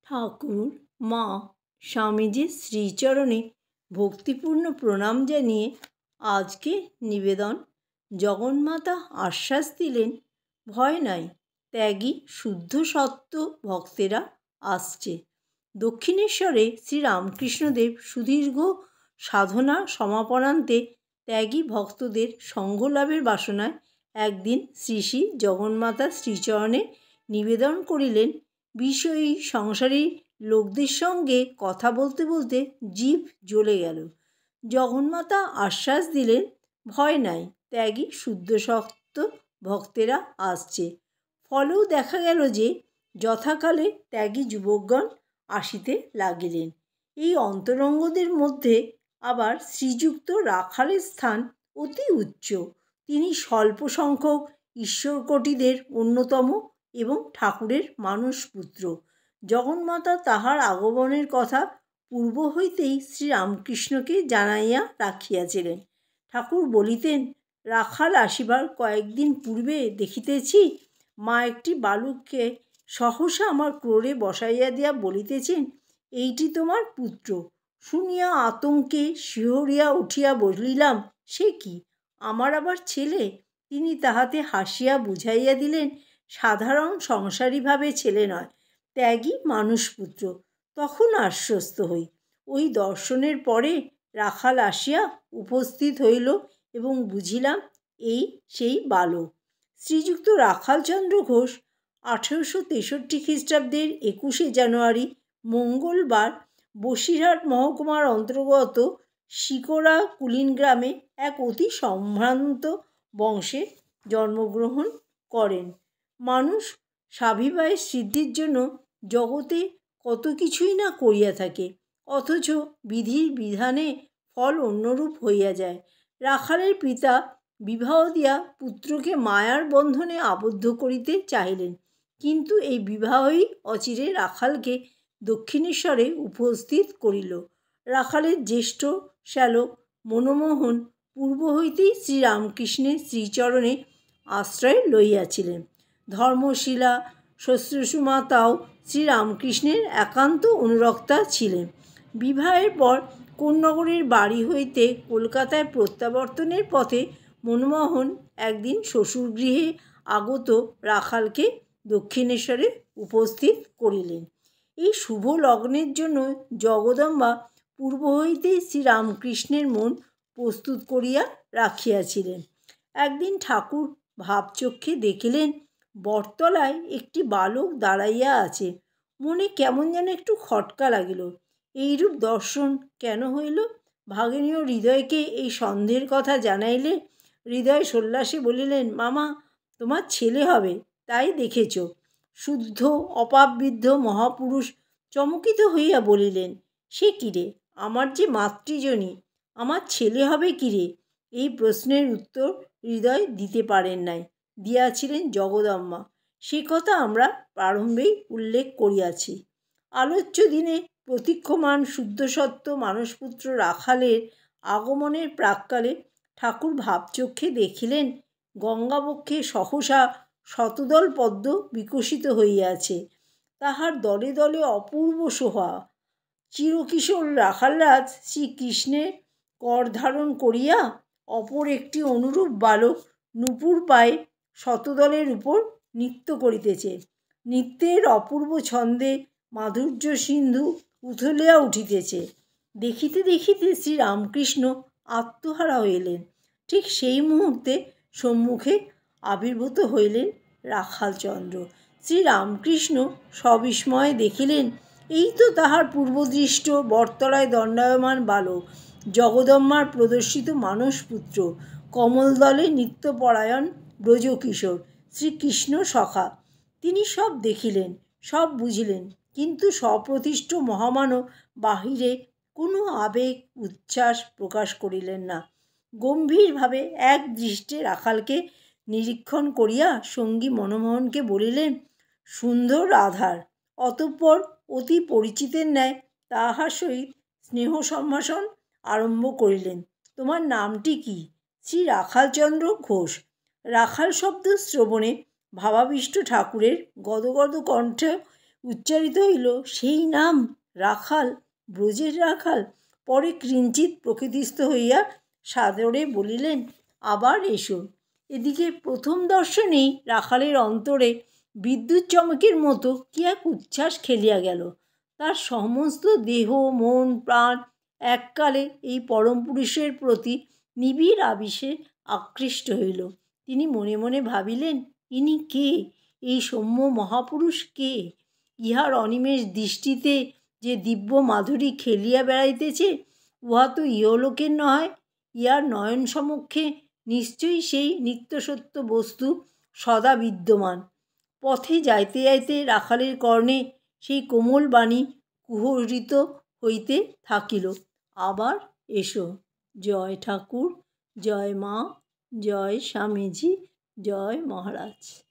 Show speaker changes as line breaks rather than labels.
ঠাকুর মা স্বামীজির শ্রীচরণে ভক্তিপূর্ণ প্রণাম জানিয়ে আজকে নিবেদন। জগন্মাতা আশ্বাস দিলেন, ভয় নাই, ত্যাগী শুদ্ধ সত্য ভক্তেরা আসছে। দক্ষিণেশ্বরে শ্রীরামকৃষ্ণদেব সুদীর্ঘ সাধনা সমাপনান্তে ত্যাগী ভক্তদের সঙ্গলাভের বাসনায় একদিন শ্রী শ্রী জগন্মাতার শ্রীচরণে নিবেদন করিলেন। বিষয়ী সংসারী লোকদের সঙ্গে কথা বলতে বলতে জিভ জ্বলে গেল। জগন্মাতা আশ্বাস দিলেন, ভয় নাই, ত্যাগী শুদ্ধ সত্য ভক্তেরা আসছে। ফলেও দেখা গেল যে যথাকালে ত্যাগী যুবকগণ আসিতে লাগিলেন। এই অন্তরঙ্গদের মধ্যে আবার শ্রীযুক্ত রাখালের স্থান অতি উচ্চ। তিনি স্বল্প সংখ্যক ঈশ্বরকোটিদের অন্যতম এবং ঠাকুরের মানসপুত্র। জগন্মাতা তাহার আগমনের কথা পূর্ব হইতেই শ্রীরামকৃষ্ণকে জানাইয়া রাখিয়াছিলেন। ঠাকুর বলিতেন, রাখাল আসিবার কয়েকদিন পূর্বে দেখিতেছি মা একটি বালককে সহসা আমার ক্রোড়ে বসাইয়া দিয়া বলিতেছেন, এইটি তোমার পুত্র। শুনিয়া আতঙ্কে শিহরিয়া উঠিয়া বলিলাম, সে কি, আমার আবার ছেলে? তিনি তাহাতে হাসিয়া বুঝাইয়া দিলেন, সাধারণ সংসারীভাবে ছেলে নয়, ত্যাগী মানুষপুত্র। তখন আশ্বস্ত হই। ওই দর্শনের পরে রাখাল আসিয়া উপস্থিত হইল এবং বুঝিলাম এই সেই বালক। শ্রীযুক্ত রাখালচন্দ্র ঘোষ 1863 খ্রিস্টাব্দের 21শে জানুয়ারি মঙ্গলবার বসিরহাট মহকুমার অন্তর্গত শিকোড়া কুলিন গ্রামে এক অতি সম্ভ্রান্ত বংশে জন্মগ্রহণ করেন। মানুষ স্বাভিমানের সিদ্ধির জন্য জগতে কত কিছুই না করিয়া থাকে, অথচ বিধির বিধানে ফল অন্যরূপ হইয়া যায়। রাখালের পিতা বিবাহ দিয়া পুত্রকে মায়ার বন্ধনে আবদ্ধ করিতে চাহিলেন, কিন্তু এই বিবাহই অচিরে রাখালকে দক্ষিণেশ্বরে উপস্থিত করিল। রাখালের জ্যেষ্ঠ শ্যালক মনমোহন পূর্ব হইতেই শ্রীরামকৃষ্ণের শ্রীচরণে আশ্রয় লইয়াছিলেন। ধর্মশীলা শ্বশ্রুমাতাও শ্রীরামকৃষ্ণের একান্ত অনুরক্তা ছিলেন। বিবাহের পর কোন্নগরের বাড়ি হইতে কলকাতায় প্রত্যাবর্তনের পথে মনমোহন একদিন শ্বশুরগৃহে আগত রাখালকে দক্ষিণেশ্বরে উপস্থিত করিলেন। এই শুভ লগ্নের জন্য জগদম্বা পূর্ব হইতেই শ্রীরামকৃষ্ণের মন প্রস্তুত করিয়া রাখিয়াছিলেন। একদিন ঠাকুর ভাবচক্ষে দেখিলেন, বটতলায় একটি বালক দাঁড়াইয়া আছে। মনে কেমন যেন একটু খটকা লাগিল। এইরূপ দর্শন কেন হইল? ভাগিনীয় হৃদয়কে এই সন্দেহের কথা জানাইলে হৃদয় সোল্লাসে বলিলেন, মামা, তোমার ছেলে হবে, তাই দেখেছ। শুদ্ধ অপাবৃদ্ধ মহাপুরুষ চমকিত হইয়া বলিলেন, সে কিরে, আমার যে মাতৃজনী, আমার ছেলে হবে কিরে? এই প্রশ্নের উত্তর হৃদয় দিতে পারেন নাই, দিয়াছিলেন জগদম্বা। সে কথা আমরা প্রারম্ভেই উল্লেখ করিয়াছি। আলোচ্য দিনে প্রতীক্ষমান শুদ্ধসত্ত্ব মানসপুত্র রাখালের আগমনের প্রাক্কালে ঠাকুর ভাবচক্ষে দেখিলেন, গঙ্গাবক্ষে সহসা শতদল পদ্ম বিকশিত হইয়াছে। তাহার দলে দলে অপূর্ব শোভা। চিরকিশোর রাখালরাজ শ্রীকৃষ্ণের কর ধারণ করিয়া অপর একটি অনুরূপ বালক নূপুর পায়ে শতদলের উপর নৃত্য করিতেছে। নৃত্যের অপূর্ব ছন্দে মাধুর্য সিন্ধু উথলিয়া উঠিতেছে। দেখিতে দেখিতে শ্রীরামকৃষ্ণ আত্মহারা হইলেন। ঠিক সেই মুহূর্তে সম্মুখে আবির্ভূত হইলেন রাখালচন্দ্র। শ্রীরামকৃষ্ণ সবিস্ময়ে দেখিলেন, এই তো তাহার পূর্বদৃষ্ট বটতলায় দণ্ডায়মান বালক, জগদম্বার প্রদর্শিত মানসপুত্র, কমলদলে নিত্যপরায়ণ ব্রজকিশোর, শ্রীকৃষ্ণ সখা। তিনি সব দেখিলেন, সব বুঝিলেন, কিন্তু সপ্রতিষ্ঠ মহামানব বাহিরে কোনো আবেগ উচ্ছ্বাস প্রকাশ করিলেন না। গম্ভীরভাবে এক দৃষ্টে রাখালকে নিরীক্ষণ করিয়া সঙ্গী মনমোহনকে বলিলেন, সুন্দর আধার। অতঃপর অতি পরিচিতের ন্যায় তাহার সহিত স্নেহ সম্ভাষণ আরম্ভ করিলেন। তোমার নামটি কি? শ্রী রাখালচন্দ্র ঘোষ। রাখাল শব্দ শ্রবণে ভাবাবিষ্ট ঠাকুরের গদগদ কণ্ঠে উচ্চারিত হইল সেই নাম রাখাল, ব্রজের রাখাল। পরে কিঞ্চিৎ প্রকৃতিস্থ হইয়া সাদরে বলিলেন, আবার এসো। এদিকে প্রথম দর্শনেই রাখালের অন্তরে বিদ্যুৎ চমকের মতো কি এক উচ্ছ্বাস খেলিয়া গেল। তার সমস্ত দেহ মন প্রাণ এককালে এই পরম পুরুষের প্রতি নিবিড় আবেশে আকৃষ্ট হইল। তিনি মনে মনে ভাবিলেন, ইনি কে? এই সৌম্য মহাপুরুষ কে? ইহার অনিমেষ দৃষ্টিতে যে দিব্য মাধুরী খেলিয়া বেড়াইতেছে, উহা তো ইহলোকের নয়। ইহার নয়ন সমক্ষে নিশ্চয়ই সেই নিত্যসত্য বস্তু সদা বিদ্যমান। পথে যাইতে যাইতে রাখালের কর্ণে সেই কোমল বাণী কুহরিত হইতে থাকিল, আবার এসো। জয় ঠাকুর, জয় মা, জয় স্বামীজি, জয় মহারাজ।